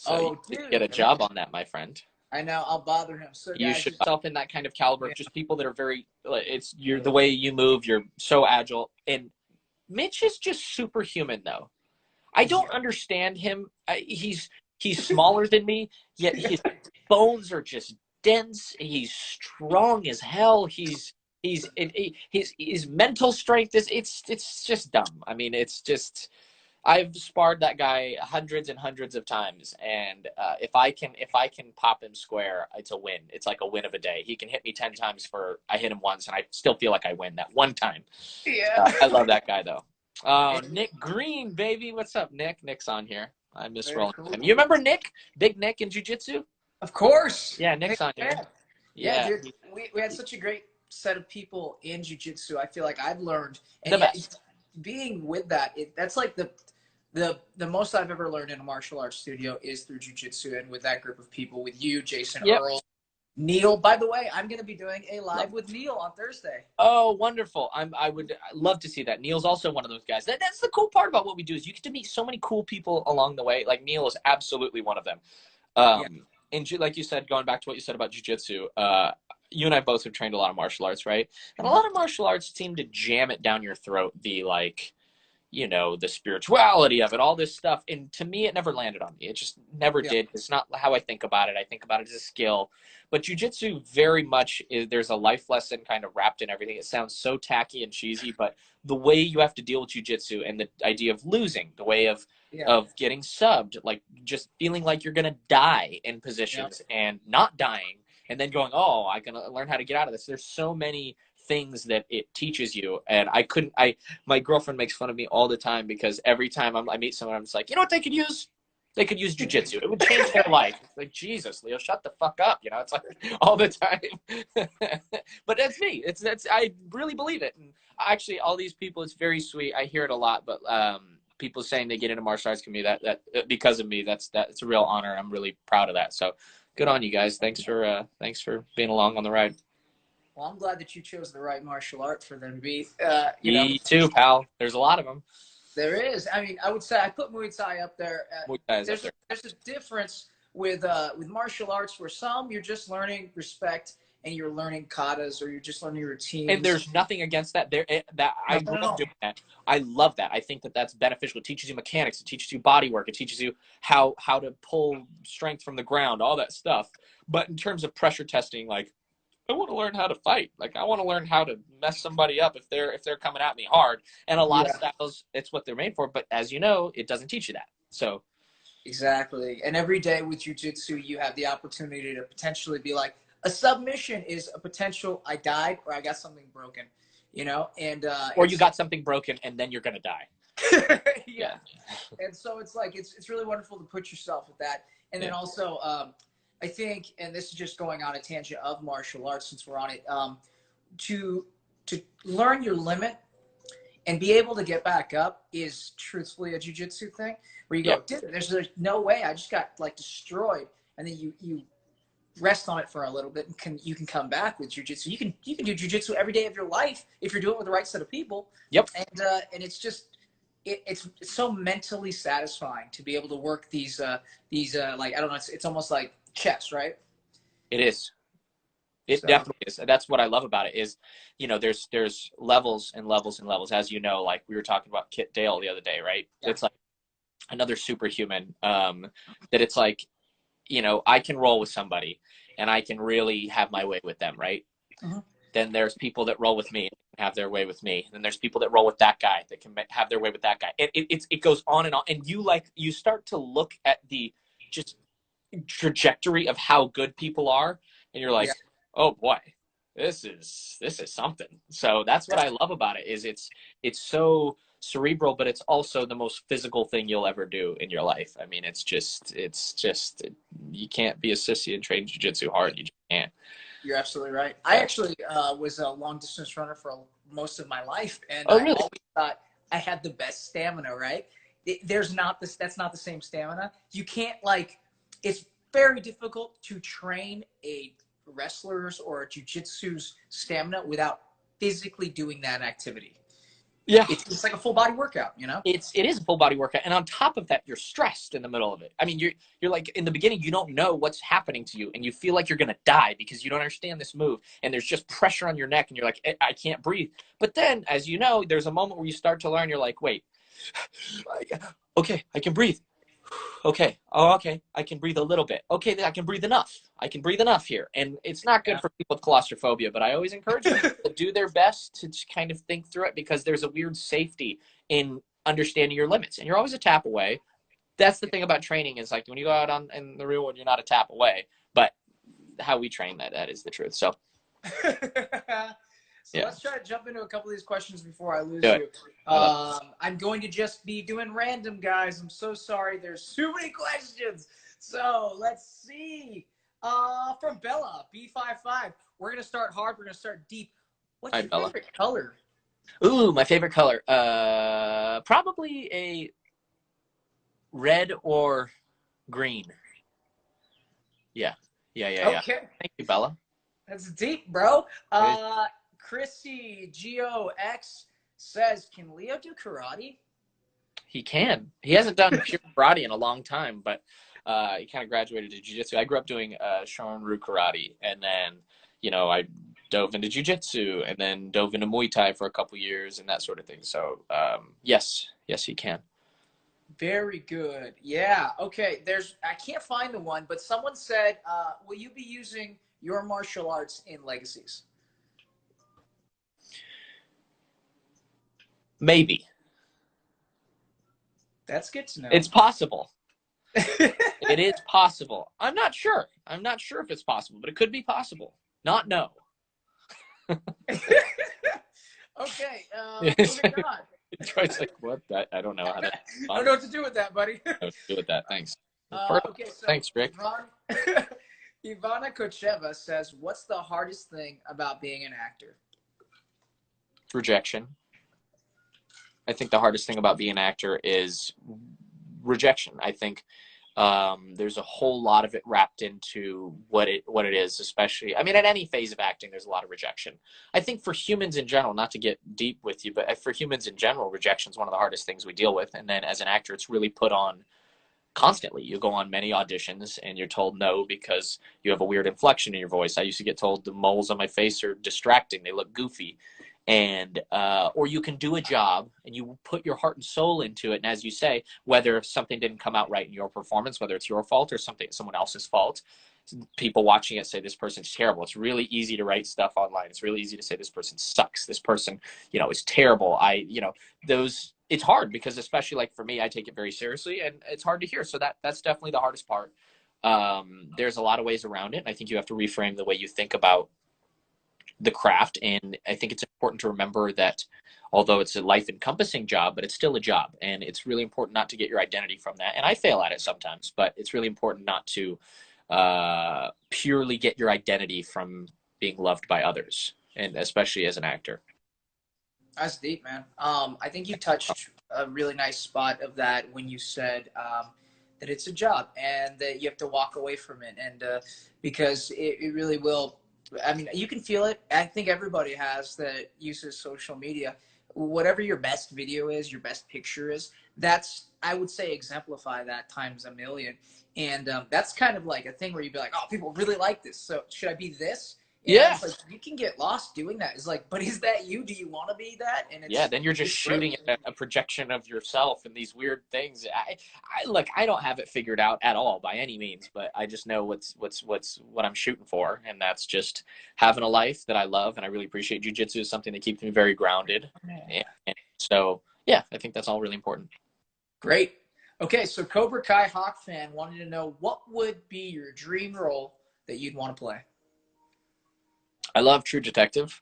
So you Oh, need to dude. get a job on that, my friend. I know. I'll bother him. So, You guys, should just yourself in that kind of caliber yeah. of just people that are very, it's you're the way you move, you're so agile. And Mitch is just superhuman though. I Yeah. don't understand him. He's smaller than me, yet his bones are just dense. He's strong as hell. His mental strength is it's just dumb. I mean, it's just I've sparred that guy hundreds and hundreds of times, and if I can pop him square, it's a win. It's like a win of a day. He can hit me 10 times for I hit him once, and I still feel like I win that one time. Yeah. I love that guy though. Oh, And Nick Green, baby, what's up, Nick? Nick's on here. I miss very rolling with cool. him. You remember Nick, Big Nick in jiu-jitsu? Of course. Yeah, Nick, Nick's on here. yeah. Yeah, Yeah, dude. We had such a great set of people in jiu-jitsu. I feel like I've learned, and the yeah, best. being with that, that's like the most I've ever learned in a martial arts studio is through jiu-jitsu and with that group of people, with you, Jason, Yep. Earl, Neil. By the way, I'm going to be doing a live with Neil on Thursday. Oh, wonderful! I would love to see that. Neil's also one of those guys. That's the cool part about what we do is you get to meet so many cool people along the way. Like Neil is absolutely one of them. Yeah. And like you said, going back to what you said about jiu-jitsu, you and I both have trained a lot of martial arts, right? And a lot of martial arts seem to jam it down your throat. The spirituality of it, all this stuff. And to me, it never landed on me. It just never Yeah. did. It's not how I think about it. I think about it as a skill. But jujitsu very much is, there's a life lesson kind of wrapped in everything. It sounds so tacky and cheesy, but the way you have to deal with jujitsu and the idea of losing, the way of Yeah. getting subbed, like just feeling like you're gonna die in Yeah. positions and not dying, and then going, oh, I can learn how to get out of this. There's so many things that it teaches you, and my girlfriend makes fun of me all the time because every time I meet someone, I'm just like, you know what they could use? They could use jujitsu. It would change their life. It's like, Jesus, Leo, shut the fuck up. It's like all the time. But that's me. I really believe it. And actually, all these people, it's very sweet. I hear it a lot, but people saying they get into martial arts community that because of me, it's a real honor. I'm really proud of that. So good on you guys. Thanks for being along on the ride. Well, I'm glad that you chose the right martial art for them to be. Me too, pal. There's a lot of them. There is. I mean, I would say I put Muay Thai up there. Muay Thai is up there. There's a difference with martial arts where some you're just learning respect and you're learning katas or you're just learning routines. And there's nothing against that. I love doing that. I love that. I think that that's beneficial. It teaches you mechanics. It teaches you body work. It teaches you how to pull strength from the ground, all that stuff. But in terms of pressure testing, like, I want to learn how to fight. Like, I want to learn how to mess somebody up if they're coming at me hard. And a lot of styles, it's what they're made for. But as you know, it doesn't teach you that. So exactly. And every day with jiu-jitsu, you have the opportunity to potentially be like, a submission is a potential I died or I got something broken, and or you got something broken and then you're gonna die. Yeah. And so it's like it's really wonderful to put yourself with that. And then also I think, and this is just going on a tangent of martial arts since we're on it, to learn your limit and be able to get back up is truthfully a jiu-jitsu thing where you go, dude, there's no way, I just got like destroyed. And then you rest on it for a little bit and you can come back with jiu-jitsu. You can do jiu-jitsu every day of your life if you're doing it with the right set of people. Yep. And it's just it's so mentally satisfying to be able to work these like, I don't know, it's almost like chess, right? It is. It definitely is. That's what I love about it is, there's levels and levels and levels. As you know, like we were talking about Kit Dale the other day, right? Yeah. It's like another superhuman, that it's like, I can roll with somebody and I can really have my way with them, right? Mm-hmm. Then there's people that roll with me and have their way with me. And then there's people that roll with that guy that can have their way with that guy. It goes on. And you start to look at the just trajectory of how good people are. And you're like, oh boy, this is something. So that's what I love about it is it's so cerebral, but it's also the most physical thing you'll ever do in your life. I mean, it's just you can't be a sissy and train jiu-jitsu hard. You just can't. You're absolutely right. I actually was a long distance runner for most of my life, and really? I always thought I had the best stamina. Right? That's not the same stamina. You can't it's very difficult to train a wrestler's or a jiu-jitsu's stamina without physically doing that activity. Yeah. It's like a full body workout, you know? It is a full body workout, and on top of that, you're stressed in the middle of it. I mean, you're like, in the beginning, you don't know what's happening to you, and you feel like you're gonna die because you don't understand this move, and there's just pressure on your neck, and you're like, I can't breathe. But then, as you know, there's a moment where you start to learn. You're like, wait, okay, I can breathe. Okay, oh, okay, I can breathe a little bit. Okay, I can breathe enough. I can breathe enough here, and it's not good Yeah. for people with claustrophobia. But I always encourage people to do their best to just kind of think through it, because there's a weird safety in understanding your limits, and you're always a tap away. That's the thing about training, is like when you go out on in the real world, you're not a tap away. But how we train, that is the truth. So So yeah, let's try to jump into a couple of these questions before I lose do it. you. I love I'm going to just be doing random, guys. I'm so sorry. There's too many questions. So let's see. From Bella, B55. We're going to start hard. We're going to start deep. What's Hi, your Bella. favorite color? Ooh, my favorite color. Probably a red or green. Yeah, yeah. Okay. Thank you, Bella. That's deep, bro. It Chrissy GOX says, can Leo do karate? He can. He hasn't done pure karate in a long time, but he kind of graduated to jiu-jitsu. I grew up doing Shorin-ryu karate, and then, I dove into jiu-jitsu, and then dove into Muay Thai for a couple years and that sort of thing. So, yes, he can. Very good. Yeah. Okay. I can't find the one, but someone said, will you be using your martial arts in Legacies? Maybe. That's good to know. It's possible. It is possible. I'm not sure. I'm not sure if it's possible, but it could be possible. Not no. Okay. Moving on. Troy's like, what? That I don't know how to. I don't know what to do with that, buddy. Do with that. Thanks. Okay. So Thanks, Rick. Ivana Kocheva says, what's the hardest thing about being an actor? Rejection. I think the hardest thing about being an actor is rejection. I think there's a whole lot of it wrapped into what it is, especially, I mean, at any phase of acting, there's a lot of rejection. I think for humans in general, not to get deep with you, but for humans in general, rejection is one of the hardest things we deal with. And then as an actor, it's really put on constantly. You go on many auditions and you're told no because you have a weird inflection in your voice. I used to get told the moles on my face are distracting. They look goofy. And or you can do a job and you put your heart and soul into it. And as you say, whether something didn't come out right in your performance, whether it's your fault or someone else's fault, people watching it say this person's terrible. It's really easy to write stuff online. It's really easy to say this person sucks. This person, is terrible. It's hard because, especially like for me, I take it very seriously and it's hard to hear. So that's definitely the hardest part. There's a lot of ways around it. And I think you have to reframe the way you think about the craft. And I think it's important to remember that although it's a life encompassing job, but it's still a job. And it's really important not to get your identity from that. And I fail at it sometimes, but it's really important not to purely get your identity from being loved by others, and especially as an actor. That's deep, man. I think you touched a really nice spot of that when you said that it's a job and that you have to walk away from it. And because it really will, I mean, you can feel it. I think everybody has that uses social media. Whatever your best video is, your best picture is, that's, I would say, exemplify that times a million. And that's kind of like a thing where you'd be like, oh, people really like this. So should I be this? And Yeah. it's like, you can get lost doing that. It's like, but is that you? Do you want to be that? And Yeah, then you're just shooting at a projection of yourself and these weird things. I don't have it figured out at all by any means, but I just know what I'm shooting for, and that's just having a life that I love, and I really appreciate jiu-jitsu is something that keeps me very grounded. And so, yeah, I think that's all really important. Great. Okay, so Cobra Kai Hawk fan wanted to know, what would be your dream role that you'd want to play? I love True Detective.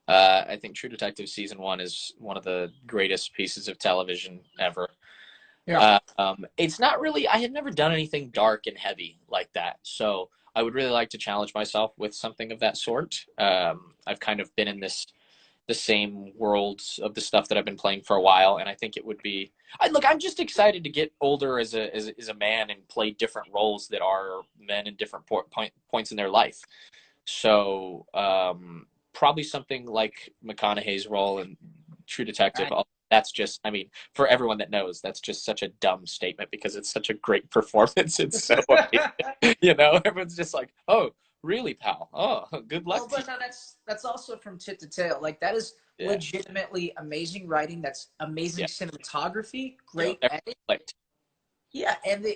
I think True Detective season 1 is one of the greatest pieces of television ever. Yeah. It's not really, I had never done anything dark and heavy like that. So I would really like to challenge myself with something of that sort. I've kind of been in the same world of the stuff that I've been playing for a while. And I think it would be, I'm just excited to get older as a man and play different roles that are men in different points in their life. So, probably something like McConaughey's role in True Detective. Right. That's just, I mean, for everyone that knows, that's just such a dumb statement because it's such a great performance. It's so, everyone's just like, oh, really, pal? Oh, good Well, luck to you. but no, that's also from tip to tail. Like that is Yeah, legitimately amazing writing. That's amazing yeah, cinematography, yeah. great Everyone editing. clicked. Yeah, and the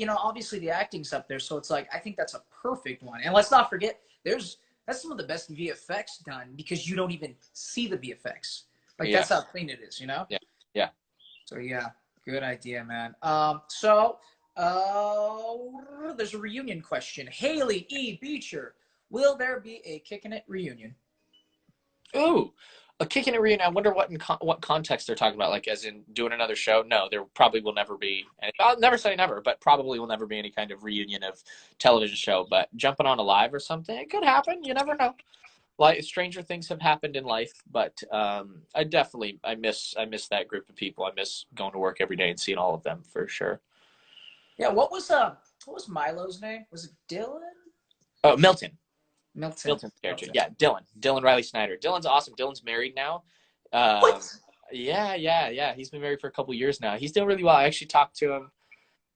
obviously the acting's up there, so it's like I think that's a perfect one. And let's not forget, that's some of the best VFX done because you don't even see the VFX. Like Yeah, that's how clean it is, you know? yeah, yeah. So yeah, good idea, man. There's a reunion question. Haley E. Beecher, will there be a Kicking It reunion? Ooh, a kick in a reunion. I wonder what context they're talking about. Like, as in doing another show? No, there probably will never be. I'll never say never, but probably will never be any kind of reunion of television show. But jumping on a live or something, it could happen. You never know. Like stranger things have happened in life, but I miss that group of people. I miss going to work every day and seeing all of them for sure. Yeah, what was Milo's name? Was it Dylan? Oh, Milton. Milton. Milton's character. Milton. Yeah, Dylan. Dylan Riley Snyder. Dylan's awesome. Dylan's married now. Um, What? yeah, yeah, yeah. He's been married for a couple years now. He's doing really well. I actually talked to him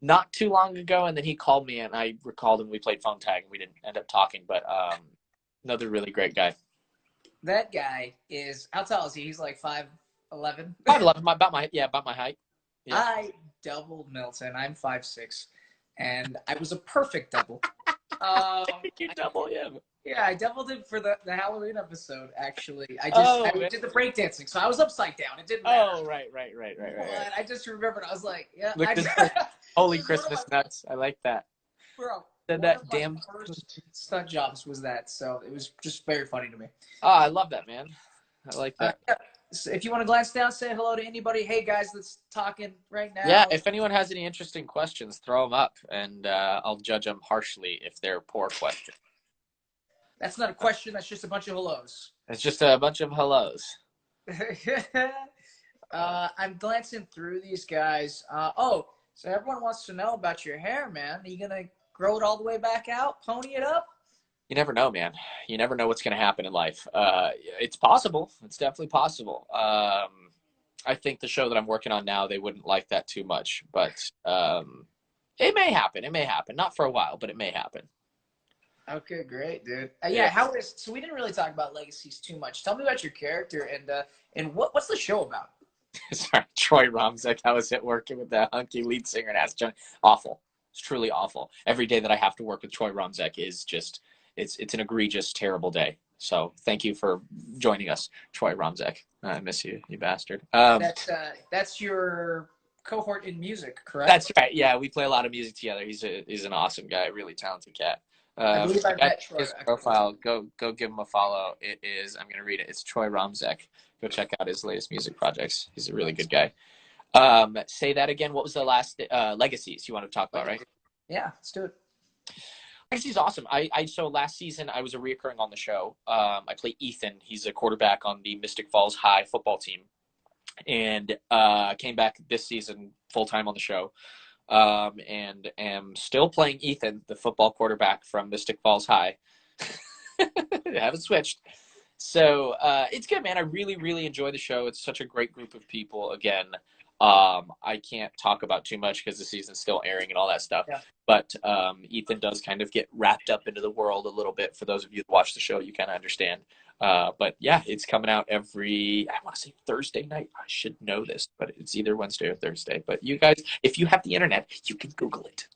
not too long ago, and then he called me, and I recalled him. We played phone tag, and we didn't end up talking, but another really great guy. That guy is, how tall is he? He's like 5'11". 5'11", about my height. Yeah. I doubled Milton. I'm 5'6", and I was a perfect double. Um, You double him. yeah, I doubled him for the Halloween episode. Actually, I Oh, man. did the breakdancing, so I was upside down. It didn't matter. Oh, right. But I just remembered. I was like, yeah, Like this it holy was one of Christmas my, nuts. I like that. bro. Said One that of my damn. first stunt jobs was that, so it was just very funny to me. Oh, I love that, man. I like that. Yeah. So if you want to glance down, say hello to anybody. Hey guys, that's talking right Yeah, now. if anyone has any interesting questions, throw them up, and I'll judge them harshly if they're poor questions. That's not a question. That's just a bunch of hellos. It's just a bunch of hellos. I'm glancing through these guys. So everyone wants to know about your hair, man. Are you gonna grow it all the way back out, pony it up? You never know, man. You never know what's going to happen in life. It's possible. It's definitely possible. I think the show that I'm working on now, they wouldn't like that too much, but it may happen. It may happen. Not for a while, but it may happen. Okay, great, dude. Yeah. So we didn't really talk about Legacies too much. Tell me about your character and what's the show about? Sorry, Troy Romzek. How is it working with that hunky lead singer and Ask John? Awful. It's truly awful. Every day that I have to work with Troy Romzek is just it's an egregious, terrible day. So thank you for joining us, Troy Romzek. I miss you, you bastard. That's your cohort in music, correct? That's right. Yeah, we play a lot of music together. He's an awesome guy, really talented cat. I believe I met Troy. His profile, go give him a follow. It is, I'm gonna read it. It's Troy Romzek. Go check out his latest music projects. He's a really good guy. Say that again. What was the last Legacies you want to talk about, right? Yeah, let's do it. Legacy's awesome. So last season I was a reoccurring on the show. I play Ethan. He's a quarterback on the Mystic Falls High football team, and came back this season full time on the show. And am still playing Ethan, the football quarterback from Mystic Falls High. I haven't switched. So it's good, man. I really, really enjoy the show. It's such a great group of people. Again, I can't talk about too much because the season's still airing and all that stuff. Yeah. But Ethan does kind of get wrapped up into the world a little bit. For those of you that watch the show, you kind of understand. But yeah, it's coming out I want to say Thursday night. I should know this, but it's either Wednesday or Thursday. But you guys, if you have the internet, you can Google it.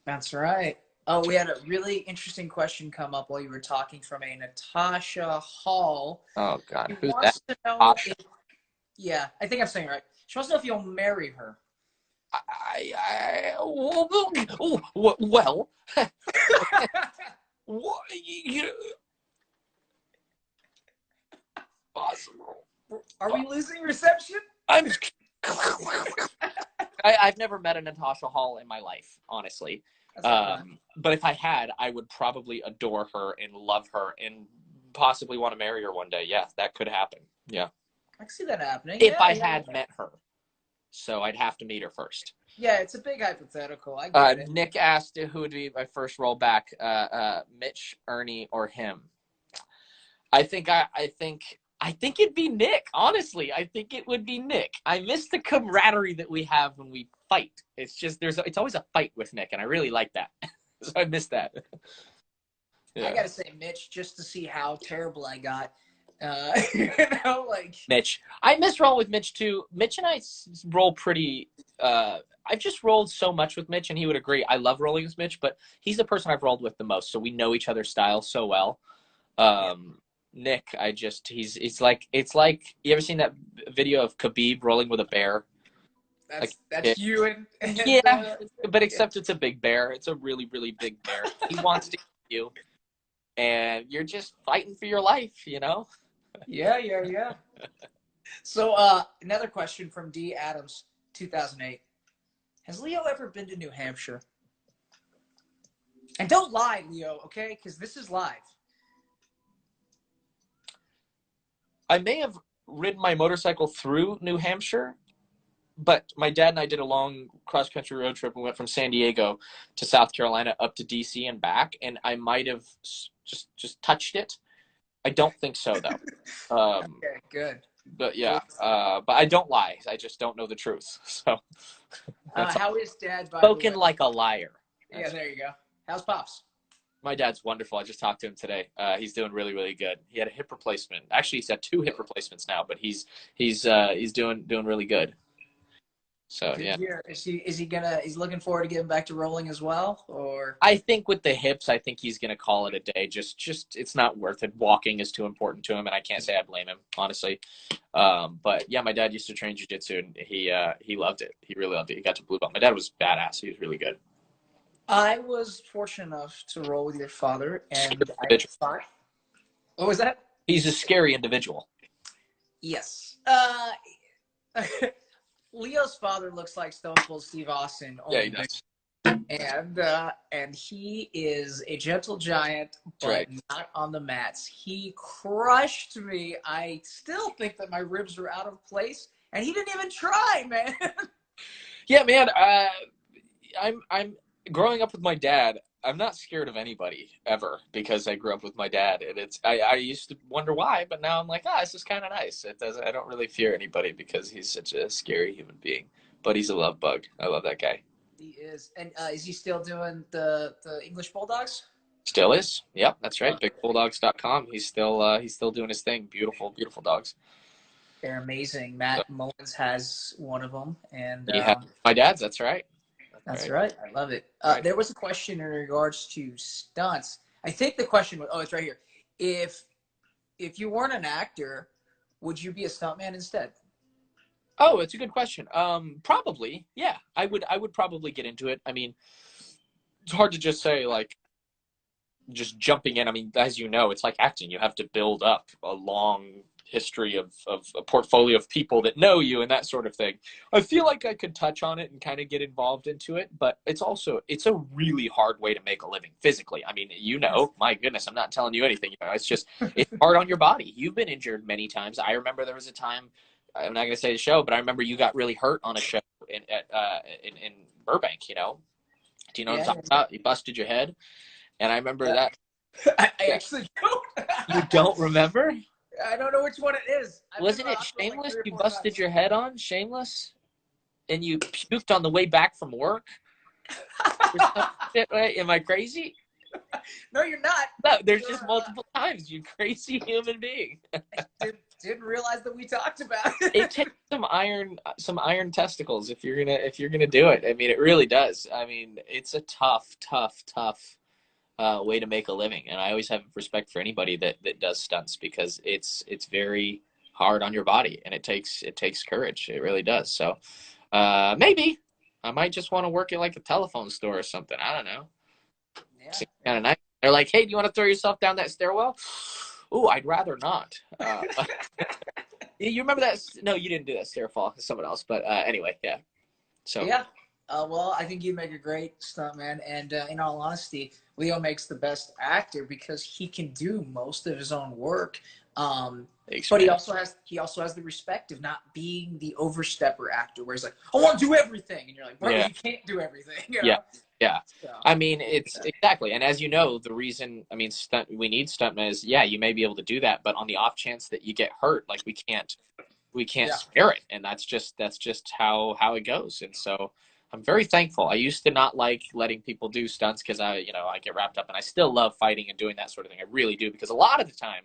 That's right. Oh, we had a really interesting question come up while you were talking from a Natasha Hall. Oh, God. She Who's wants that? to know Natasha? yeah, I think I'm saying it right. She wants to know if you'll marry her. Well, what, possible. Are we losing reception? I've never met a Natasha Hall in my life, honestly. But if I had, I would probably adore her and love her and possibly want to marry her one day. Yeah, that could happen. Yeah. I can see that happening. If I had met her. So I'd have to meet her first. Yeah, it's a big hypothetical. I get it. Nick asked who would be my first roll back, Mitch, Ernie, or him. I think I think it'd be Nick. Honestly, I think it would be Nick. I miss the camaraderie that we have when we fight. It's just it's always a fight with Nick, and I really like that. So I miss that. I Yeah. gotta say, Mitch, just to see how terrible I got. Like Mitch. I miss rolling with Mitch too. Mitch and I roll pretty. I've just rolled so much with Mitch, and he would agree. I love rolling with Mitch, but he's the person I've rolled with the most, so we know each other's style so well. Nick, it's like you ever seen that video of Khabib rolling with a bear? That's you and Yeah, but except it's a big bear. It's a really, really big bear. He wants to kill you, and you're just fighting for your life, you know? Yeah. So another question from D Adams, 2008. Has Leo ever been to New Hampshire? And don't lie, Leo, okay? Because this is live. I may have ridden my motorcycle through New Hampshire, but my dad and I did a long cross-country road trip. We went from San Diego to South Carolina up to DC and back, and I might have just touched it. I don't think so, though. Okay, good. But yeah, but I don't lie. I just don't know the truth. So how is Dad, by the spoken way? like a liar. Yeah, there you go. How's Pops? My dad's wonderful. I just talked to him today. He's doing really, really good. He had a hip replacement. Actually, he's had 2 hip replacements now, but he's doing really good. So Good yeah. year. He's looking forward to getting back to rolling as well, or? I think with the hips, I think he's gonna call it a day. Just it's not worth it. Walking is too important to him, and I can't say I blame him, honestly. But yeah, my dad used to train jiu-jitsu, and he loved it. He really loved it. He got to blue belt. My dad was badass. He was really good. I was fortunate enough to roll with your father, and I thought, what was that? He's a scary individual. Yes. Leo's father looks like Stone Cold Steve Austin. Yeah, he does. And he is a gentle giant, but right. not on the mats. He crushed me. I still think that my ribs were out of place, and he didn't even try, man. Yeah, man. I'm growing up with my dad. I'm not scared of anybody ever because I grew up with my dad, and I used to wonder why, but now I'm like, this is kind of nice. I don't really fear anybody because he's such a scary human being, but he's a love bug. I love that guy. He is. And is he still doing the English Bulldogs? Still is. Yep, that's right. BigBulldogs.com. He's still doing his thing. Beautiful, beautiful dogs. They're amazing. Matt Mullins has one of them, and my dad's. That's right. That's right. I love it. Right. There was a question in regards to stunts. I think the question was, it's right here. If you weren't an actor, would you be a stuntman instead? Oh, it's a good question. Probably. Yeah, I would probably get into it. I mean, it's hard to just say like just jumping in. I mean, as you know, it's like acting. You have to build up a long history of a portfolio of people that know you and that sort of thing. I feel like I could touch on it and kind of get involved into it, but it's a really hard way to make a living physically. I mean, my goodness, I'm not telling you anything. It's hard on your body. You've been injured many times. I remember there was a time, I'm not going to say the show, but I remember you got really hurt on a show in Burbank, Do you know what I'm talking about? You busted your head. And I remember that. I actually don't. You don't remember? I don't know which one it is. Wasn't it Shameless? Like you busted your head on Shameless, and you puked on the way back from work. Right? Am I crazy? No, you're not. No, there's just multiple times. You crazy human being. Didn't realize that we talked about it. It takes some iron testicles if you're gonna do it. I mean, it really does. I mean, it's a tough way to make a living, and I always have respect for anybody that does stunts because it's very hard on your body, and it takes courage. It really does. So maybe I might just want to work at like a telephone store or something. I don't know. Yeah. It's kind of nice. They're like, hey, do you want to throw yourself down that stairwell? Ooh, I'd rather not. You remember that? No, you didn't do that stairfall. It's someone else. But anyway, yeah. So yeah. Well, I think you make a great stuntman, and in all honesty, Leo makes the best actor because he can do most of his own work. Thanks, But man. he also has the respect of not being the overstepper actor, where he's like, I want to do everything, and you're like, bro, Yeah. you can't do everything, you Yeah. know? Yeah. So, I mean, it's exactly. And as you know, the reason, I mean, we need stuntmen is, yeah, you may be able to do that, but on the off chance that you get hurt, like we can't yeah, spare it. And that's just how it goes. And so I'm very thankful. I used to not like letting people do stunts because I get wrapped up, and I still love fighting and doing that sort of thing. I really do, because a lot of the time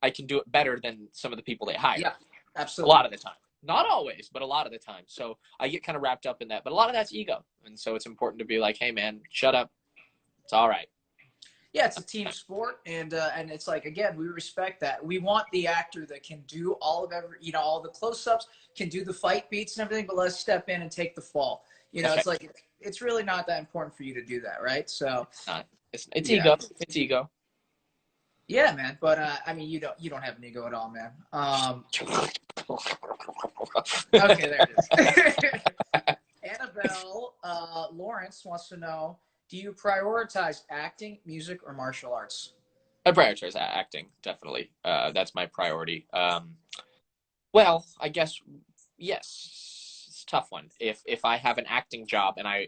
I can do it better than some of the people they hire. yeah, A lot absolutely. of the time. Not always, but a lot of the time. So I get kind of wrapped up in that. But a lot of that's ego. And so it's important to be like, hey, man, shut up. It's all right. Yeah, it's a team sport, and it's like, again, we respect that. We want the actor that can do all the close-ups, can do the fight beats and everything, but let's step in and take the fall. That's right. It's like it's really not that important for you to do that, right? So Not. It's yeah, ego. It's ego. yeah, man. But I mean, you don't have an ego at all, man. Okay, there it is. Annabelle Lawrence wants to know: do you prioritize acting, music, or martial arts? I prioritize acting, definitely. That's my priority. Well, I guess yes. It's a tough one. If I have an acting job and I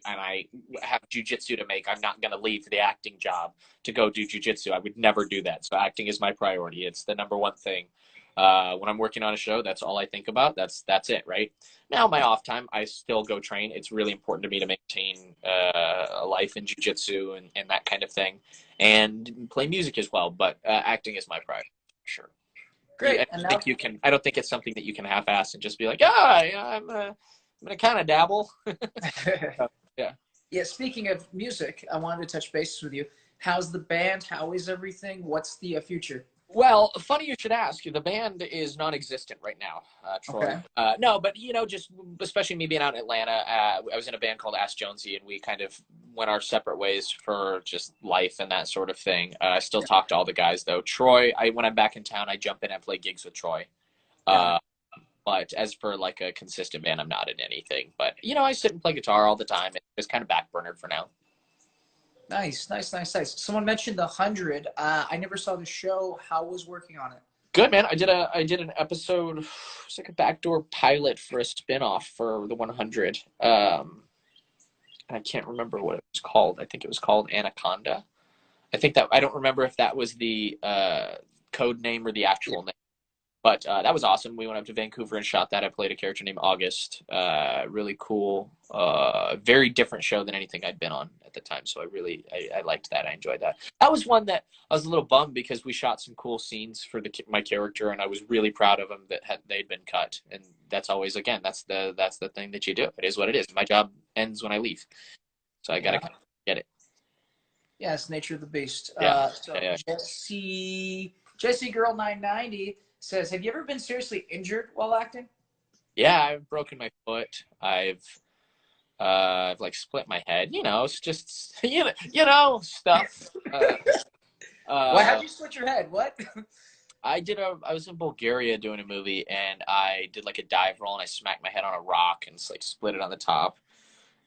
have jujitsu to make, I'm not going to leave the acting job to go do jujitsu. I would never do that. So acting is my priority. It's the number one thing. When I'm working on a show, that's all I think about. That's it, right? Now, my off time, I still go train. It's really important to me to maintain a life in jujitsu and that kind of thing, and play music as well. But acting is my priority, for sure. Great. I And don't now, think you can. I don't think it's something that you can half-ass and just be like, "Ah, yeah, I'm gonna kind of dabble." Yeah. yeah. Speaking of music, I wanted to touch bases with you. How's the band? How is everything? What's the future? Well, funny you should ask. The band is non-existent right now, Troy. Okay. No, but just especially me being out in Atlanta, I was in a band called Ask Jonesy, and we kind of went our separate ways for just life and that sort of thing. I still Yeah. talk to all the guys though. Troy, when I'm back in town, I jump in and play gigs with Troy. Got it. Uh, but as for like a consistent band, I'm not in anything. But I sit and play guitar all the time. It's kind of backburnered for now. Nice, nice, nice, nice. Someone mentioned the 100. I never saw the show. How was working on it? Good, man. I did an episode. It's like a backdoor pilot for a spinoff for the 100. I can't remember what it was called. I think it was called Anaconda. I don't remember if that was the code name or the actual name. But that was awesome. We went up to Vancouver and shot that. I played a character named August. Really cool. Very different show than anything I'd been on at the time. So I liked that. I enjoyed that. That was one that I was a little bummed because we shot some cool scenes for my character, and I was really proud of them that they'd been cut. And that's always, again, that's the thing that you do. It is what it is. My job ends when I leave, so I gotta Yeah. get it. Yeah, it's nature of the beast. Yeah. So Yeah. Jesse Girl 990 says, "Have you ever been seriously injured while acting?" Yeah, I've broken my foot. I've like split my head. It's just stuff. What? Uh, How'd you split your head? What? I was in Bulgaria doing a movie, and I did like a dive roll, and I smacked my head on a rock and like split it on the top.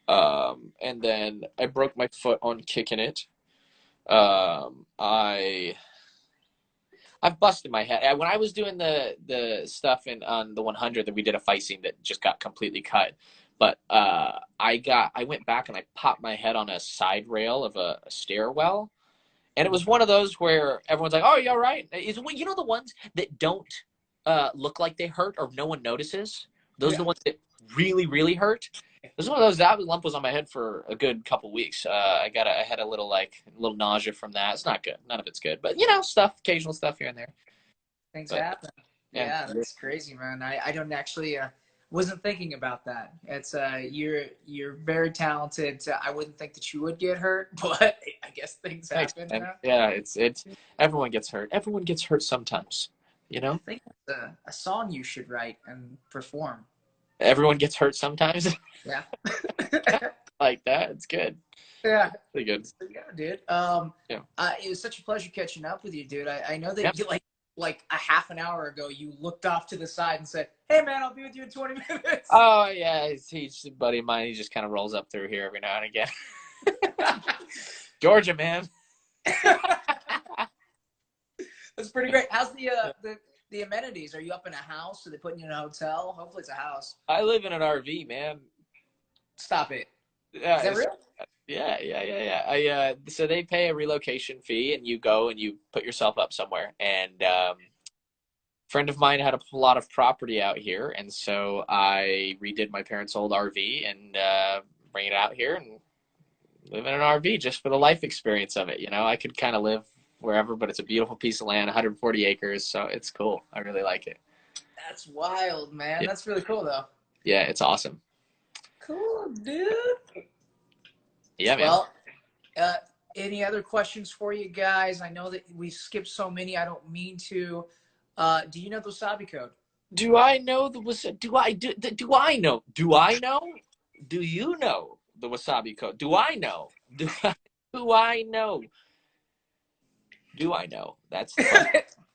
And then I broke my foot on kicking it. I've busted my head. When I was doing the stuff on the 100, that we did a fight scene that just got completely cut. But I went back and I popped my head on a side rail of a stairwell, and it was one of those where everyone's like, "Oh, you all right?" Is the ones that don't look like they hurt or no one notices. Those are Yeah. the ones that really really hurt. This is one of those. That lump was on my head for a good couple weeks. I had a little nausea from that. It's not good. None of it's good. But occasional stuff here and there. Things But happen. yeah, Yeah, that's crazy, man. I don't actually wasn't thinking about that. It's you're very talented. I wouldn't think that you would get hurt, but I guess things thanks. happen. And yeah, it's everyone gets hurt. Everyone gets hurt sometimes. I think it's a song you should write and perform. Everyone gets hurt sometimes. Yeah. Like that. It's good. Yeah. Pretty good. Yeah, dude. Yeah. It was such a pleasure catching up with you, dude. I know Yep. that you like like a half an hour ago, you looked off to the side and said, "Hey, man, I'll be with you in 20 minutes." Oh yeah, he's a buddy of mine. He just kind of rolls up through here every now and again. Georgia, man. That's pretty great. How's the amenities? Are you up in a house? Are they putting you in a hotel? Hopefully, it's a house. I live in an RV, man. Stop it. Yeah, Is that real? yeah. So they pay a relocation fee, and you go and you put yourself up somewhere. And friend of mine had a lot of property out here, and so I redid my parents' old RV and bring it out here and live in an RV just for the life experience of it. You know, I could kind of live wherever, but it's a beautiful piece of land, 140 acres, so it's cool. I really like it. That's wild, man. Yeah. That's really cool, though. Yeah, it's awesome. Cool, dude. Yeah, man. Well, any other questions for you guys? I know that we skipped so many. I don't mean to. Do you know the Wasabi Code? Do I know the Wasabi? Do I know? Do I know? Do you know the Wasabi Code? Do I know? Do I know? Do I know? That's the fun.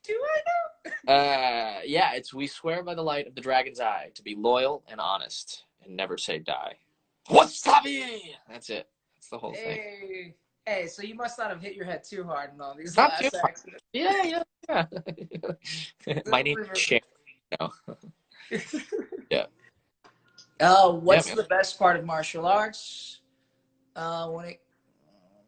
Do I know? Yeah, it's we swear by the light of the dragon's eye to be loyal and honest and never say die. Wasabi! That's it. That's the whole thing. Hey, so you must not have hit your head too hard in all these Not last too hard. accidents. Yeah. My name is Shane. No. Yeah. What's Yeah, the best part of martial arts? When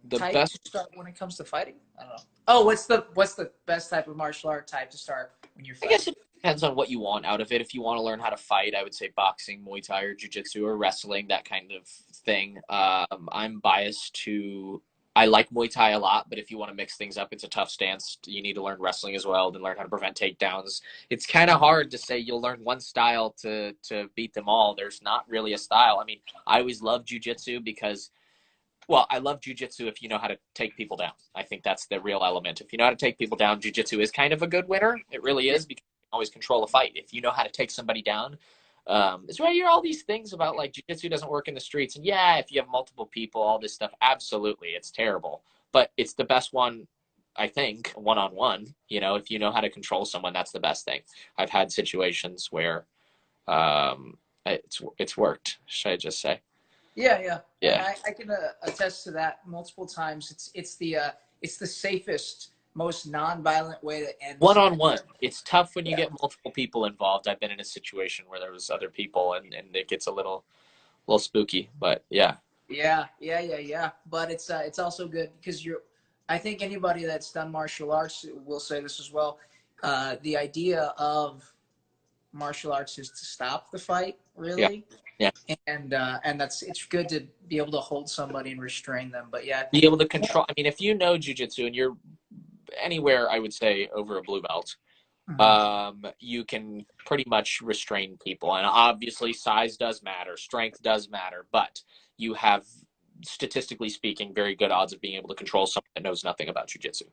it comes to fighting? I don't know. Oh, what's the best type of martial art type to start when you're fighting? I guess it depends on what you want out of it. If you want to learn how to fight, I would say boxing, Muay Thai, or Jiu-Jitsu, or wrestling, that kind of thing. I'm biased to. I like Muay Thai a lot, but if you want to mix things up, it's a tough stance. You need to learn wrestling as well, then learn how to prevent takedowns. It's kind of hard to say you'll learn one style to beat them all. There's not really a style. I mean, I always loved Jiu-Jitsu because, well, I love Jiu-Jitsu if you know how to take people down. I think that's the real element. If you know how to take people down, Jiu-Jitsu is kind of a good winner. It really is, because you can always control a fight. If you know how to take somebody down, it's why you hear all these things about like Jiu-Jitsu doesn't work in the streets. And yeah, if you have multiple people, all this stuff, absolutely, it's terrible. But it's the best one, I think, one-on-one. You know, if you know how to control someone, that's the best thing. I've had situations where it's worked, should I just say. Yeah. Yeah. I can attest to that multiple times. It's the safest, most non-violent way to end. One-on-one. It's tough when you get multiple people involved. I've been in a situation where there was other people and it gets a little spooky, but yeah. Yeah. But it's also good because I think anybody that's done martial arts will say this as well. The idea of martial arts is to stop the fight, really. Yeah. And it's good to be able to hold somebody and restrain them. But yeah. Be able to control. I mean, if you know jiu-jitsu and you're anywhere, I would say over a blue belt, you can pretty much restrain people. And obviously size does matter, strength does matter, but you have, statistically speaking, very good odds of being able to control someone that knows nothing about jiu-jitsu.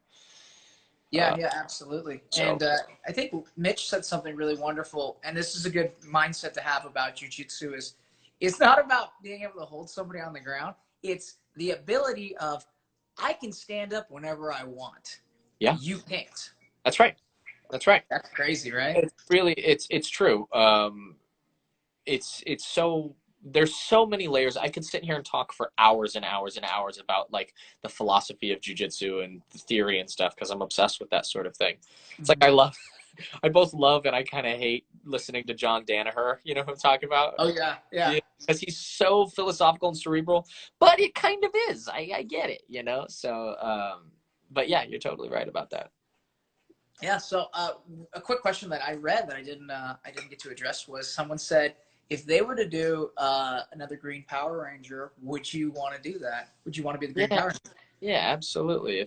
Yeah, absolutely. So, and I think Mitch said something really wonderful, and this is a good mindset to have about jiu-jitsu is it's not about being able to hold somebody on the ground. It's the ability of, I can stand up whenever I want. Yeah. You can't. That's right. That's crazy, right? It's really, it's true. It's so, there's so many layers. I could sit here and talk for hours and hours and hours about like the philosophy of jiu-jitsu and the theory and stuff, because I'm obsessed with that sort of thing. It's like I both love and I kind of hate listening to John Danaher. You know who I'm talking about? Oh yeah. Because he's so philosophical and cerebral, but it kind of is. I get it, you know. So, but yeah, you're totally right about that. Yeah. So, a quick question that I read that I didn't get to address was someone said, if they were to do another Green Power Ranger, would you want to do that? Would you want to be the Green Power Ranger? Yeah, absolutely.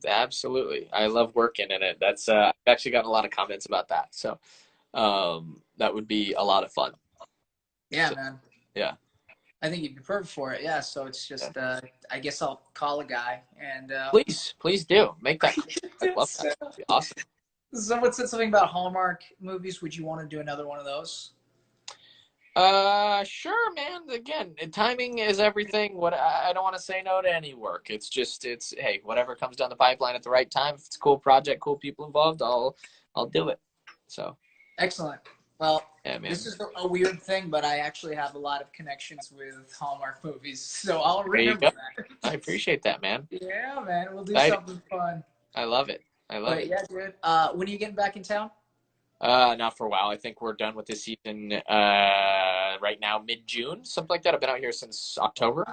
Absolutely. I love working in it. That's I've actually gotten a lot of comments about that. So that would be a lot of fun. Yeah, man. Yeah. I think you'd be perfect for it. Yeah. So it's just I guess I'll call a guy and please do. Make that. I love that. That'd be awesome. Someone said something about Hallmark movies. Would you want to do another one of those? Sure, man. Again, timing is everything. What I don't want to say no to any work. It's just hey, whatever comes down the pipeline at the right time. If it's a cool project, cool people involved, I'll do it. So Excellent. Well, yeah, this man. is a weird thing, but I actually have a lot of connections with Hallmark movies, so I'll There you remember go. that. I appreciate that, man. Yeah, man, we'll do Exciting. something fun. I love it. I love But it. yeah, dude. When are you getting back in town? Not for a while. I think we're done with this season right now, mid-June, something like that. I've been out here since October.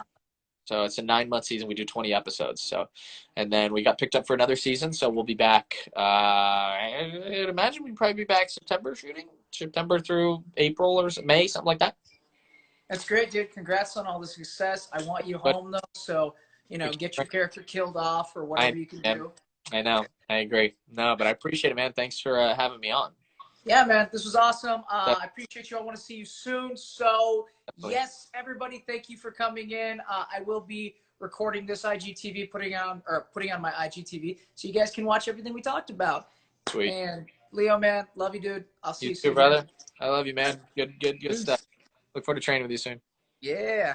So it's a 9-month season. We do 20 episodes. So, and then we got picked up for another season. So we'll be back. I'd imagine we'd probably be back September shooting, September through April or May, something like that. That's great, dude. Congrats on all the success. I want you But home though, so get your character killed off or I, whatever you can man, do. I know, I agree. No, but I appreciate it, man. Thanks for having me on. Yeah, man, this was awesome. I Definitely. appreciate you. I want to see you soon. So, yes, everybody, thank you for coming in. I will be recording this IGTV, putting on my IGTV, so you guys can watch everything we talked about. Sweet. And Leo, man, love you, dude. I'll see You you too, soon, man. brother. I love you, man. Good stuff. Peace. Look forward to training with you soon. Yeah.